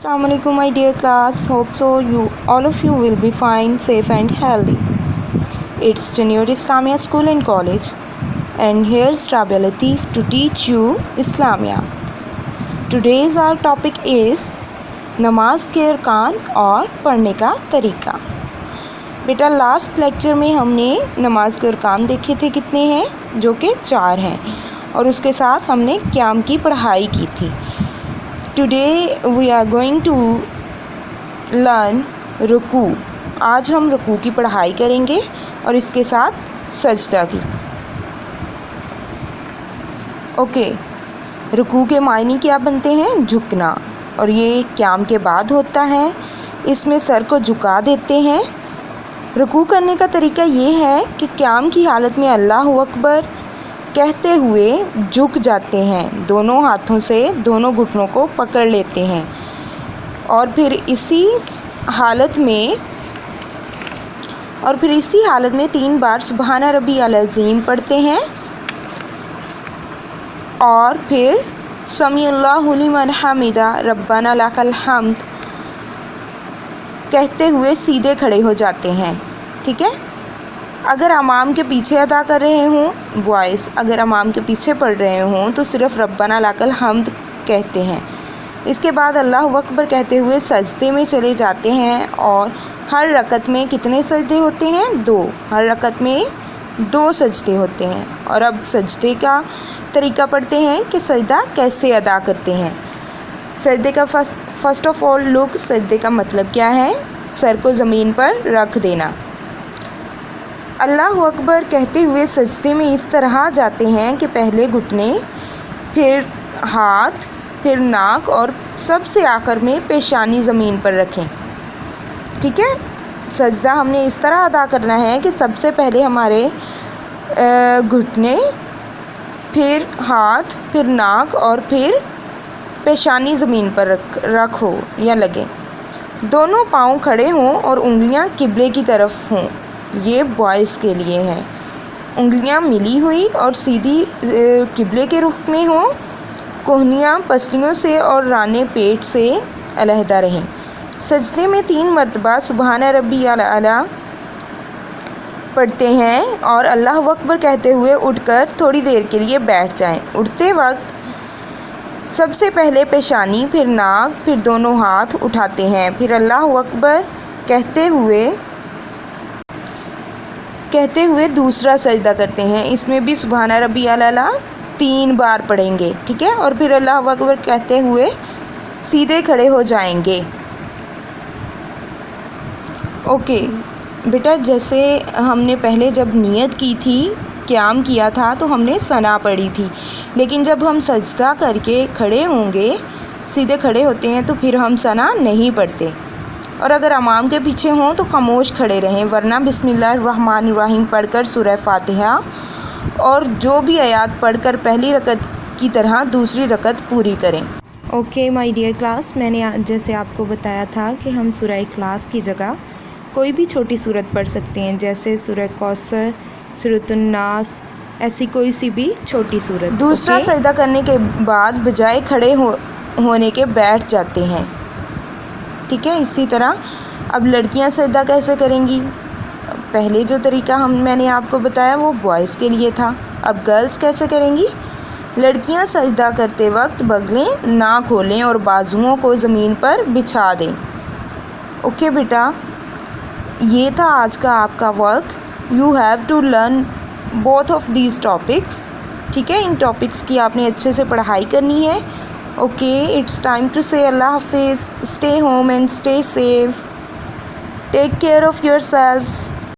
Assalamu alaikum my dear class. Hope so all of you will be fine, safe and healthy. It's Junior Islamia School and College and here's Rabia Latif to teach you Islamia. Today's our topic is नमाज के अरकान और पढ़ने का तरीका. बेटा last lecture में हमने नमाज के अरकान देखे थे कितने हैं, जो कि 4 हैं, और उसके साथ हमने क़याम की पढ़ाई की थी. Today we are going to learn रुकू. आज हम रुकू की पढ़ाई करेंगे और इसके साथ सजदा की. ओके, रुकू के मायने क्या बनते हैं? झुकना, और ये क़याम के बाद होता है. इसमें सर को झुका देते हैं. रुकू करने का तरीका ये है कि क़याम की हालत में अल्लाह अकबर कहते हुए झुक जाते हैं, दोनों हाथों से दोनों घुटनों को पकड़ लेते हैं और फिर इसी हालत में 3 बार सुबहाना रब्बी अल अज़ीम पढ़ते हैं और फिर समी अल्लाहु लिमन हमिदा रब्बाना लकल हम्द कहते हुए सीधे खड़े हो जाते हैं. ठीक है. अगर इमाम के पीछे अदा कर रहे हों, बॉयज़ अगर इमाम के पीछे पढ़ रहे हों तो सिर्फ़ रब्बाना लकल हम्द कहते हैं. इसके बाद अल्लाहु अकबर कहते हुए सजदे में चले जाते हैं और हर रकत में कितने सजदे होते हैं? 2. हर रकत में 2 सजदे होते हैं. और अब सजदे का तरीका पढ़ते हैं कि सजदा कैसे अदा करते हैं. सजदे का फर्स्ट ऑफ ऑल लुक, सजदे का मतलब क्या है? सर को ज़मीन पर रख देना. अल्लाह अकबर कहते हुए सजदे में इस तरह जाते हैं कि पहले घुटने, फिर हाथ, फिर नाक और सबसे आखिर में पेशानी ज़मीन पर रखें. ठीक है. सजदा हमने इस तरह अदा करना है कि सबसे पहले हमारे घुटने, फिर हाथ, फिर नाक और फिर पेशानी ज़मीन पर रखो या लगे. दोनों पाँव खड़े हों और उंगलियां किबले की तरफ हों. ये बॉयज़ के लिए है. उंगलियां मिली हुई और सीधी किबले के रुख में हों. कोहनियाँ पसलियों से और राने पेट से अलहदा रहें. सजदे में 3 मरतबा सुबहाना रब्बी अल आला पढ़ते हैं और अल्लाह अकबर कहते हुए उठकर थोड़ी देर के लिए बैठ जाएं. उठते वक्त सबसे पहले पेशानी, फिर नाक, फिर दोनों हाथ उठाते हैं. फिर अल्लाह अकबर कहते हुए दूसरा सजदा करते हैं. इसमें भी सुबहाना रब्बी अल आला 3 बार पढ़ेंगे. ठीक है. और फिर अल्लाह अकबर कहते हुए सीधे खड़े हो जाएंगे. ओके बेटा, जैसे हमने पहले जब नियत की थी, क़याम किया था, तो हमने सना पढ़ी थी. लेकिन जब हम सजदा करके खड़े होंगे, सीधे खड़े होते हैं, तो फिर हम सना नहीं पढ़ते. और अगर इमाम के पीछे हों तो खामोश खड़े रहें, वरना बिस्मिल्लाहिर्रहमानिर्रहीम पढ़कर सूरह फातिहा और जो भी आयत पढ़कर पहली रकत की तरह दूसरी रकत पूरी करें. ओके माय डियर क्लास, मैंने जैसे आपको बताया था कि हम सूरह इखलास की जगह कोई भी छोटी सूरत पढ़ सकते हैं, जैसे सूरह कौसर, सूरतुन नास, ऐसी कोई सी भी छोटी सूरत. दूसरा सजदा करने के बाद बजाय खड़े होने के बैठ जाते हैं. ठीक है. इसी तरह अब लड़कियां सजदा कैसे करेंगी? पहले जो तरीका मैंने आपको बताया वो बॉयज़ के लिए था. अब गर्ल्स कैसे करेंगी? लड़कियां सजदा करते वक्त बगलें ना खोलें और बाजुओं को ज़मीन पर बिछा दें. ओके बेटा, ये था आज का आपका work. You have to learn both of these topics. ठीक है. इन टॉपिक्स की आपने अच्छे से पढ़ाई करनी है. Okay, it's time to say Allah Hafiz. Stay home and stay safe. Take care of yourselves.